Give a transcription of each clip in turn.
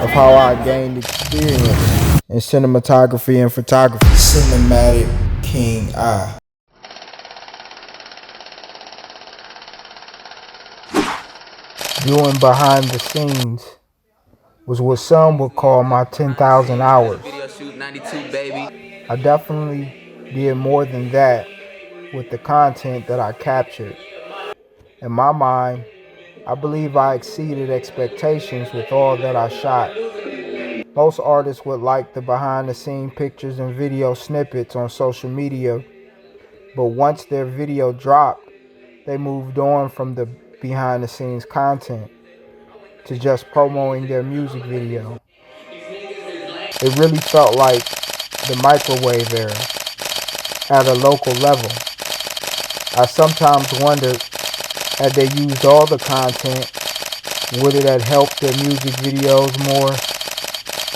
of how I gained experience in cinematography and photography. CinematicKingEye. Doing behind the scenes was what some would call my 10,000 hours. I definitely did more than that with the content that I captured. In my mind, I believe I exceeded expectations with all that I shot. Most artists would like the behind the scene pictures and video snippets on social media, but once their video dropped, they moved on from the behind the scenes content to just promoting their music video. It really felt like the microwave era at a local level. I sometimes wondered, had they used all the content, would it have helped their music videos more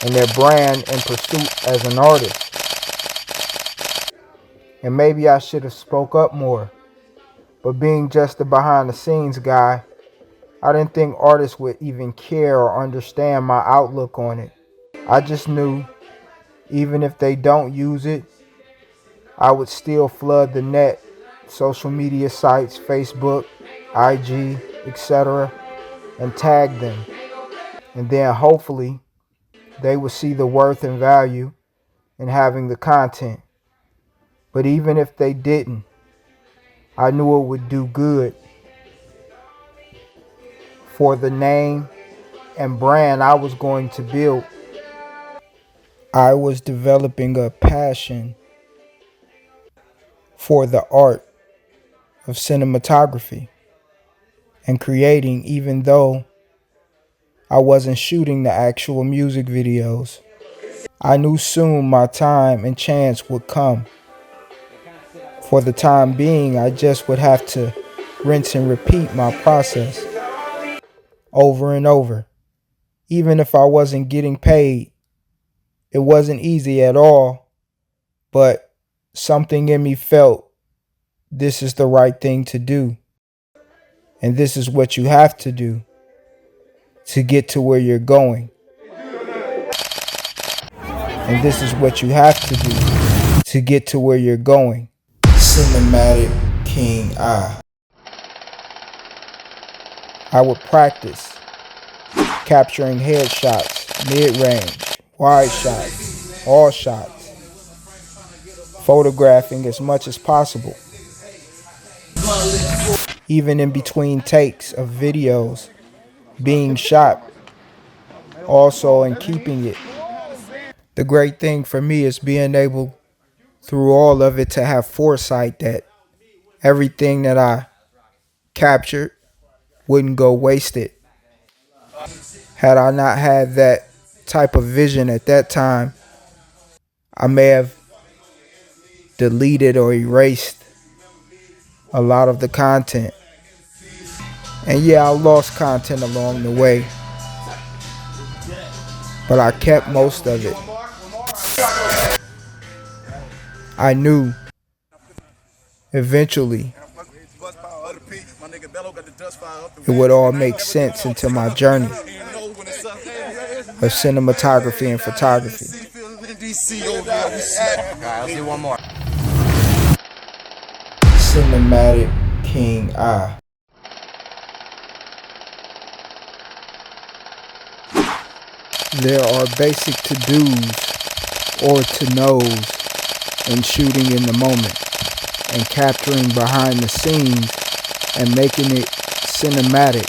and their brand in pursuit as an artist? And maybe I should have spoke up more. But being just a behind the scenes guy, I didn't think artists would even care or understand my outlook on it. I just knew, even if they don't use it, I would still flood the net, social media sites, Facebook, IG, etc., and tag them. And then hopefully they would see the worth and value in having the content. But even if they didn't, I knew it would do good for the name and brand I was going to build. I was developing a passion for the art of cinematography and creating, even though I wasn't shooting the actual music videos. I knew soon my time and chance would come. For the time being, I just would have to rinse and repeat my process over and over. Even if I wasn't getting paid, it wasn't easy at all, but something in me felt this is the right thing to do. And this is what you have to do to get to where you're going. And this is what you have to do to get to where you're going. CinematicKingEye. I would practice capturing headshots, mid-range, wide shots, all shots, photographing as much as possible. Even in between takes of videos being shot, also in keeping it. The great thing for me is being able, through all of it, to have foresight that everything that I captured wouldn't go wasted. Had I not had that type of vision at that time, I may have deleted or erased a lot of the content. And yeah, I lost content along the way, but I kept most of it. I knew eventually it would all make sense into my journey of cinematography and photography. Let's do one more. CinematicKingEye. There are basic to-dos or to-knows in shooting in the moment and capturing behind the scenes and making it cinematic.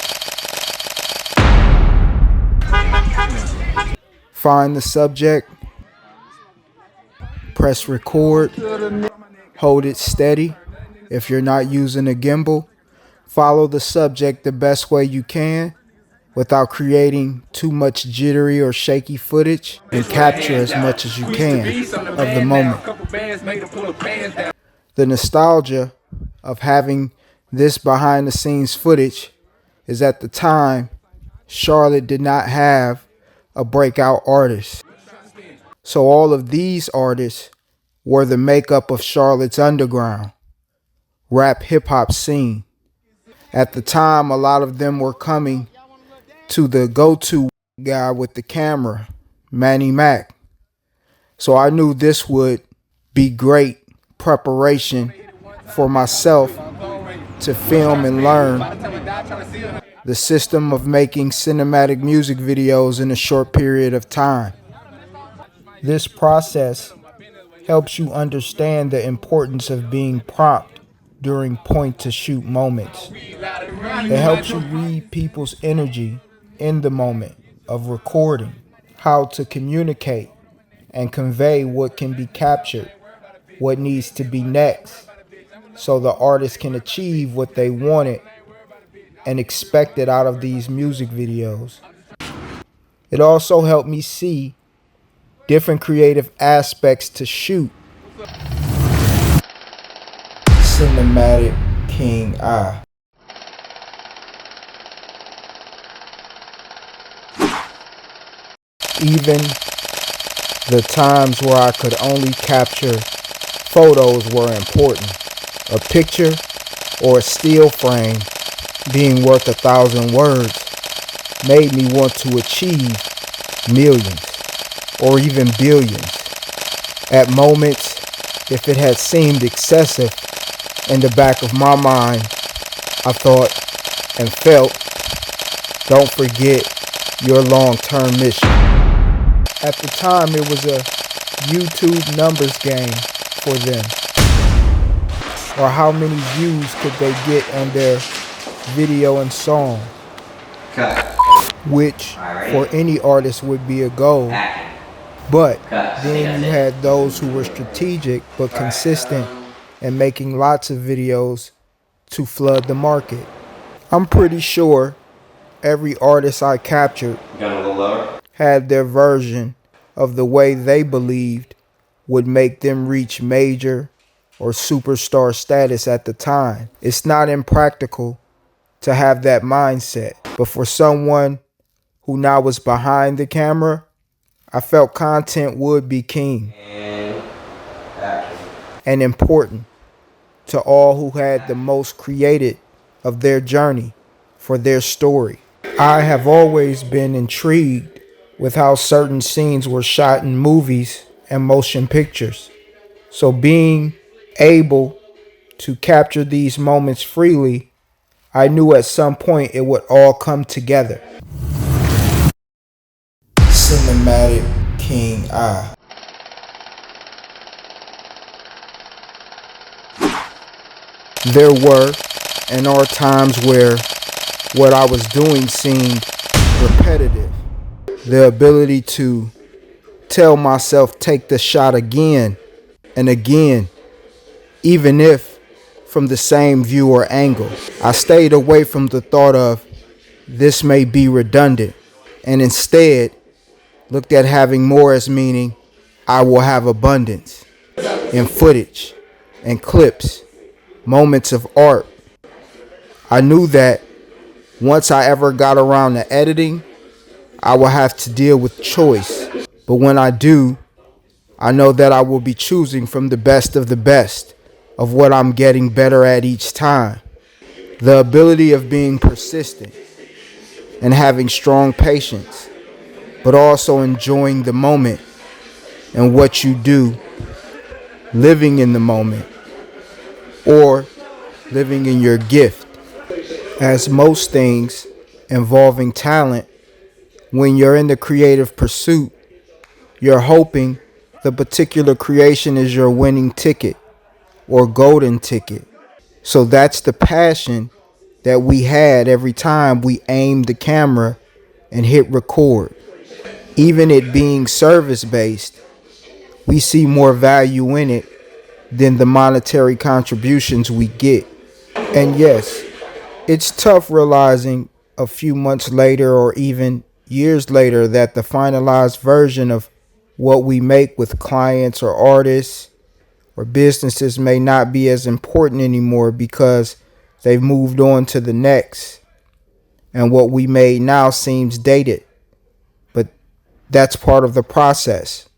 Find the subject, press record, hold it steady. If you're not using a gimbal, follow the subject the best way you can without creating too much jittery or shaky footage, and capture as much as you can of the moment. The nostalgia of having this behind the scenes footage is at the time Charlotte did not have a breakout artist. So all of these artists were the makeup of Charlotte's underground rap hip hop scene. At the time, a lot of them were coming to the go-to guy with the camera, Manny Mac. So I knew this would be great preparation for myself to film and learn the system of making cinematic music videos in a short period of time. This process helps you understand the importance of being prompt during point-to-shoot moments. It helps you read people's energy in the moment of recording, how to communicate and convey what can be captured, what needs to be next, so the artist can achieve what they wanted and expected out of these music videos. It also helped me see different creative aspects to shoot. CinematicKingEye. Even the times where I could only capture photos were important. A picture or a still frame being worth 1,000 words made me want to achieve millions or even billions. At moments, if it had seemed excessive, in the back of my mind, I thought and felt, don't forget your long-term mission. At the time, it was a YouTube numbers game for them. Or how many views could they get on their video and song. Which for any artist would be a goal. But then you had those who were strategic but consistent and making lots of videos to flood the market. I'm pretty sure every artist I captured had their version of the way they believed would make them reach major or superstar status at the time. It's not impractical to have that mindset, but for someone who now was behind the camera, I felt content would be king and important to all who had the most created of their journey for their story. I have always been intrigued with how certain scenes were shot in movies and motion pictures. So being able to capture these moments freely, I knew at some point it would all come together. CinematicKingEye. There were and are times where what I was doing seemed repetitive. The ability to tell myself, take the shot again and again, even if from the same view or angle. I stayed away from the thought of this may be redundant and instead looked at having more as meaning I will have abundance in footage and clips, moments of art. I knew that once I ever got around to editing, I will have to deal with choice. But when I do, I know that I will be choosing from the best of the best of what I'm getting better at each time. The ability of being persistent and having strong patience, but also enjoying the moment and what you do, living in the moment, or living in your gift. As most things involving talent, when you're in the creative pursuit, you're hoping the particular creation is your winning ticket or golden ticket. So that's the passion that we had every time we aimed the camera and hit record. Even it being service-based, we see more value in it than the monetary contributions we get. And yes, it's tough realizing a few months later or even years later that the finalized version of what we make with clients or artists or businesses may not be as important anymore because they've moved on to the next. And what we made now seems dated. But that's part of the process.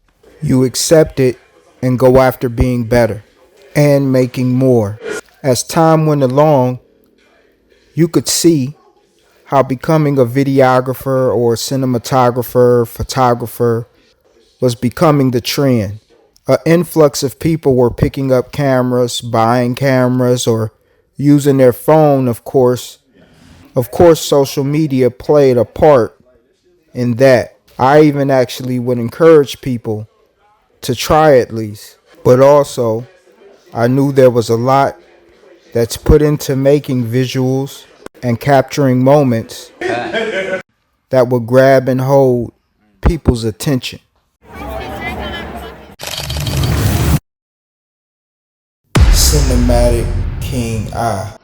You accept it and go after being better and making more. As time went along, you could see how becoming a videographer or a cinematographer, photographer was becoming the trend. An influx of people were picking up cameras, buying cameras, or using their phone, of course. Of course, social media played a part in that. I even actually would encourage people to try at least. But also, I knew there was a lot that's put into making visuals and capturing moments that would grab and hold people's attention. Cinematic King Eye.